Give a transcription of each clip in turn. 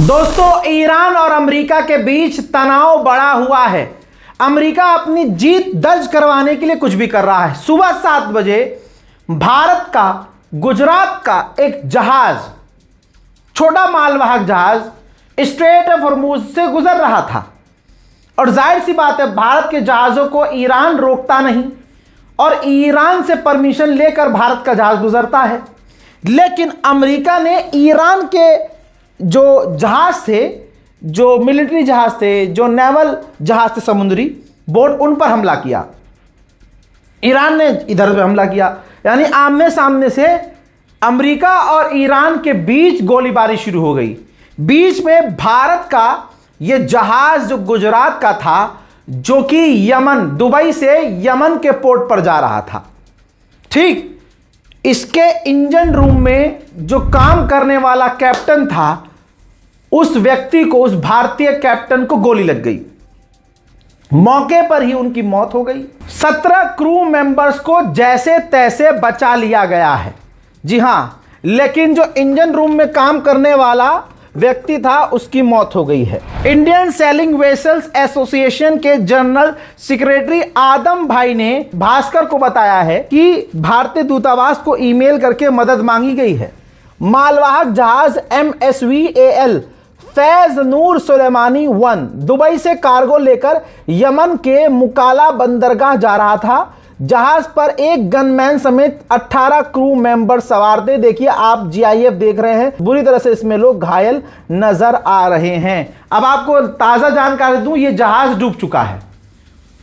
दोस्तों, ईरान और अमेरिका के बीच तनाव बढ़ा हुआ है। अमेरिका अपनी जीत दर्ज करवाने के लिए कुछ भी कर रहा है। सुबह 7 बजे भारत का गुजरात का एक जहाज, छोटा मालवाहक जहाज, स्ट्रेट ऑफ हॉर्मुज से गुजर रहा था। और जाहिर सी बात है, भारत के जहाज़ों को ईरान रोकता नहीं और ईरान से परमिशन लेकर भारत का जहाज गुजरता है। लेकिन अमेरिका ने ईरान के जो जहाज थे, जो मिलिट्री जहाज थे, जो नेवल जहाज थे, समुद्री बोट, उन पर हमला किया। ईरान ने इधर पे हमला किया, यानी आमने सामने से अमेरिका और ईरान के बीच गोलीबारी शुरू हो गई। बीच में भारत का यह जहाज जो गुजरात का था, जो कि यमन, दुबई से यमन के पोर्ट पर जा रहा था, ठीक, इसके इंजन रूम में जो काम करने वाला कैप्टन था, उस व्यक्ति को, उस भारतीय कैप्टन को गोली लग गई। मौके पर ही उनकी मौत हो गई। 17 क्रू मेंबर्स को जैसे तैसे बचा लिया गया है। जी हां, लेकिन जो इंजन रूम में काम करने वाला व्यक्ति था, उसकी मौत हो गई है। इंडियन सेलिंग वेसल्स एसोसिएशन के जनरल सेक्रेटरी आदम भाई ने भास्कर को बताया है कि भारतीय दूतावास को ईमेल करके मदद मांगी गई है। मालवाहक जहाज MSVAL फैज नूर सुलेमानी 1 दुबई से कार्गो लेकर यमन के मुकाला बंदरगाह जा रहा था। जहाज पर एक गनमैन समेत 18 क्रू मेंबर सवार थे। देखिए, आप GIF देख रहे हैं, बुरी तरह से इसमें लोग घायल नजर आ रहे हैं। अब आपको ताजा जानकारी दूं, यह जहाज डूब चुका है।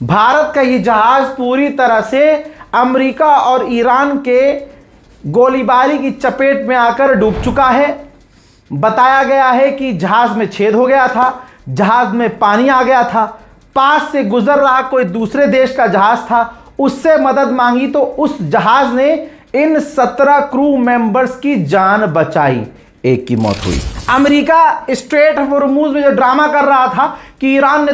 भारत का यह जहाज पूरी तरह से अमेरिका और ईरान के गोलीबारी की चपेट में आकर डूब चुका है। बताया गया है कि जहाज में छेद हो गया था, जहाज में पानी आ गया था, पास से गुजर रहा कोई दूसरे देश का जहाज था, उससे मदद मांगी तो उस जहाज ने इन 17 क्रू मेंबर्स की जान बचाई, एक की मौत हुई। अमेरिका स्ट्रेट ऑफ हॉर्मुज में जो ड्रामा कर रहा था कि ईरान ने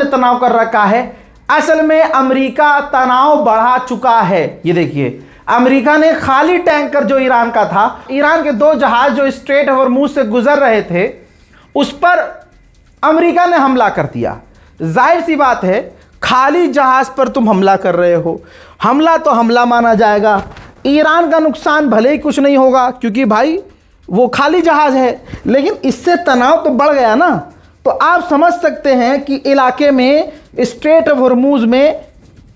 तनाव कर रखा है, असल में अमेरिका तनाव बढ़ा चुका है। ये देखिए, अमेरिका ने खाली टैंकर जो ईरान का था, ईरान के 2 जहाज जो स्ट्रेट ऑफ हॉर्मुज से गुजर रहे थे, उस पर अमेरिका ने हमला कर दिया। जाहिर सी बात है, खाली जहाज पर तुम हमला कर रहे हो, हमला तो हमला माना जाएगा। ईरान का नुकसान भले ही कुछ नहीं होगा, क्योंकि भाई वो खाली जहाज है, लेकिन इससे तनाव तो बढ़ गया ना। तो आप समझ सकते हैं कि इलाके में, स्ट्रेट ऑफ हॉर्मुज में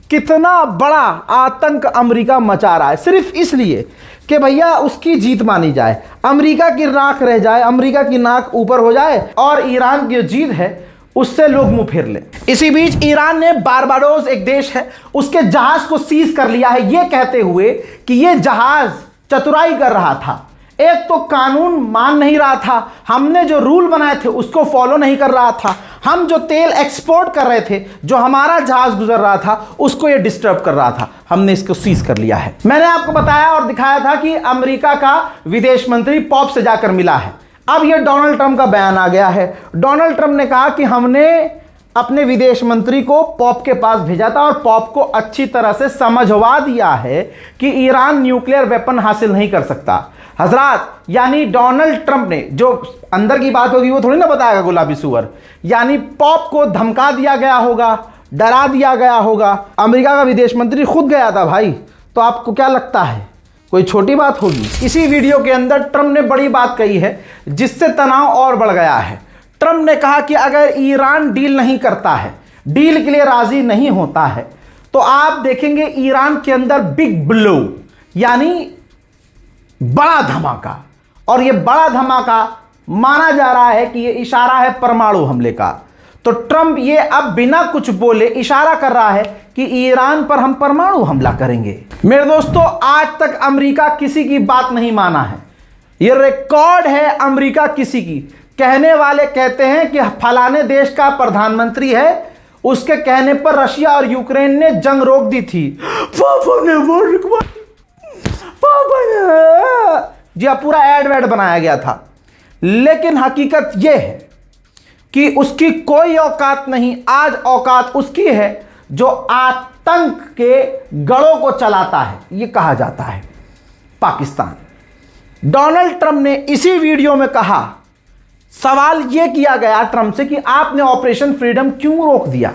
कितना बड़ा आतंक अमेरिका मचा रहा है, सिर्फ इसलिए कि भैया उसकी जीत मानी जाए, अमेरिका की नाक रह जाए, अमेरिका की नाक ऊपर हो जाए और ईरान की जो जीत है उससे लोग मुंह फेर लें। इसी बीच ईरान ने बारबाडोस, एक देश है, उसके जहाज को सीज कर लिया है, यह कहते हुए कि यह जहाज चतुराई कर रहा था। एक तो कानून मान नहीं रहा था, हमने जो रूल बनाए थे उसको फॉलो नहीं कर रहा था, हम जो तेल एक्सपोर्ट कर रहे थे, जो हमारा जहाज गुजर रहा था, उसको ये डिस्टर्ब कर रहा था। हमने इसको सीज कर लिया है। मैंने आपको बताया और दिखाया था कि अमेरिका का विदेश मंत्री पॉप से जाकर मिला है। अब ये डोनाल्ड ट्रंप का बयान आ गया है। डोनाल्ड ट्रंप ने कहा कि हमने अपने विदेश मंत्री को पॉप के पास भेजा था और पॉप को अच्छी तरह से समझवा दिया है कि ईरान न्यूक्लियर वेपन हासिल नहीं कर सकता। हजरात, यानी डोनाल्ड ट्रंप ने, जो अंदर की बात होगी वो थोड़ी ना बताएगा गुलाबी सुअर, यानी पॉप को धमका दिया गया होगा, डरा दिया गया होगा। अमेरिका का विदेश मंत्री खुद गया था भाई, तो आपको क्या लगता है कोई छोटी बात होगी? इसी वीडियो के अंदर ट्रंप ने बड़ी बात कही है, जिससे तनाव और बढ़ गया है। ट्रंप ने कहा कि अगर ईरान डील नहीं करता है, डील के लिए राजी नहीं होता है, तो आप देखेंगे ईरान के अंदर बिग ब्लो, यानी बड़ा धमाका। और यह बड़ा धमाका माना जा रहा है कि यह इशारा है परमाणु हमले का। तो ट्रंप ये अब बिना कुछ बोले इशारा कर रहा है कि ईरान पर हम परमाणु हमला करेंगे। मेरे दोस्तों, आज तक अमेरिका किसी की बात नहीं माना है। यह रिकॉर्ड है अमेरिका किसी की। कहने वाले कहते हैं कि फलाने देश का प्रधानमंत्री है, उसके कहने पर रशिया और यूक्रेन ने जंग रोक दी थी। जी हाँ, पूरा एड वेड बनाया गया था। लेकिन हकीकत यह है कि उसकी कोई औकात नहीं। आज औकात उसकी है जो आतंक के गढ़ों को चलाता है। यह कहा जाता है पाकिस्तान। डोनाल्ड ट्रंप ने इसी वीडियो में कहा, सवाल यह किया गया ट्रंप से कि आपने ऑपरेशन फ्रीडम क्यों रोक दिया।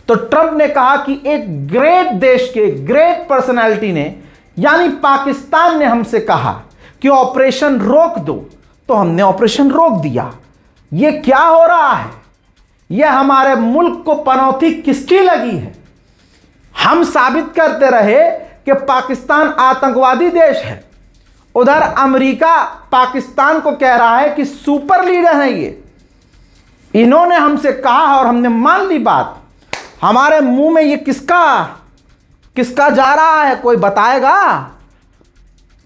तो ट्रंप ने कहा कि एक ग्रेट देश के ग्रेट पर्सनैलिटी ने यानी पाकिस्तान ने हमसे कहा कि ऑपरेशन रोक दो, तो हमने ऑपरेशन रोक दिया। यह क्या हो रहा है? यह हमारे मुल्क को पनौती किसकी लगी है? हम साबित करते रहे कि पाकिस्तान आतंकवादी देश है, उधर अमेरिका पाकिस्तान को कह रहा है कि सुपर लीडर है ये। इन्होंने हमसे कहा और हमने मान ली बात। हमारे मुंह में ये किसका जा रहा है, कोई बताएगा?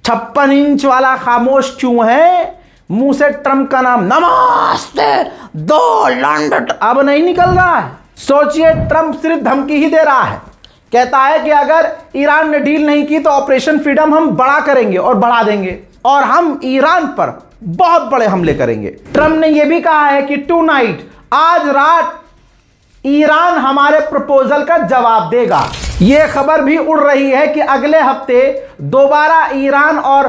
56 इंच वाला खामोश क्यों है? मुंह से ट्रंप का नाम नमस्ते दो लंड अब नहीं निकल रहा है। सोचिए, ट्रंप सिर्फ धमकी ही दे रहा है। कहता है कि अगर ईरान ने डील नहीं की तो ऑपरेशन फ्रीडम हम बड़ा करेंगे और बढ़ा देंगे और हम ईरान पर बहुत बड़े हमले करेंगे। ट्रंप ने यह भी कहा है कि टुनाइट, आज रात ईरान हमारे प्रपोजल का जवाब देगा। यह खबर भी उड़ रही है कि अगले हफ्ते दोबारा ईरान और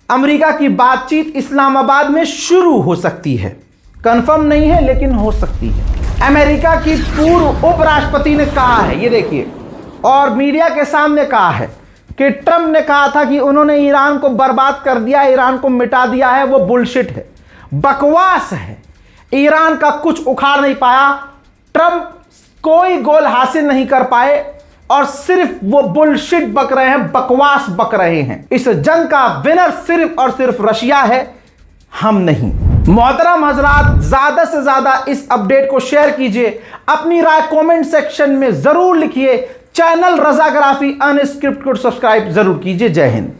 अमेरिका की बातचीत इस्लामाबाद में शुरू हो सकती है। कंफर्म नहीं है लेकिन हो सकती है। अमेरिका की पूर्व उपराष्ट्रपति ने कहा है, ये देखिए, और मीडिया के सामने कहा है कि ट्रंप ने कहा था कि उन्होंने ईरान को बर्बाद कर दिया, ईरान को मिटा दिया है। वो बुलशिट है, बकवास है। ईरान का कुछ उखाड़ नहीं पाया, ट्रंप कोई गोल हासिल नहीं कर पाए और सिर्फ वो बुलशिट बक रहे हैं, बकवास बक रहे हैं। इस जंग का विनर सिर्फ और सिर्फ रशिया है, हम नहीं। मोहतरम हजरात, ज्यादा से ज्यादा इस अपडेट को शेयर कीजिए, अपनी राय कमेंट सेक्शन में जरूर लिखिए। चैनल रजाग्राफी अनस्क्रिप्टेड को सब्सक्राइब जरूर कीजिए। जय हिंद।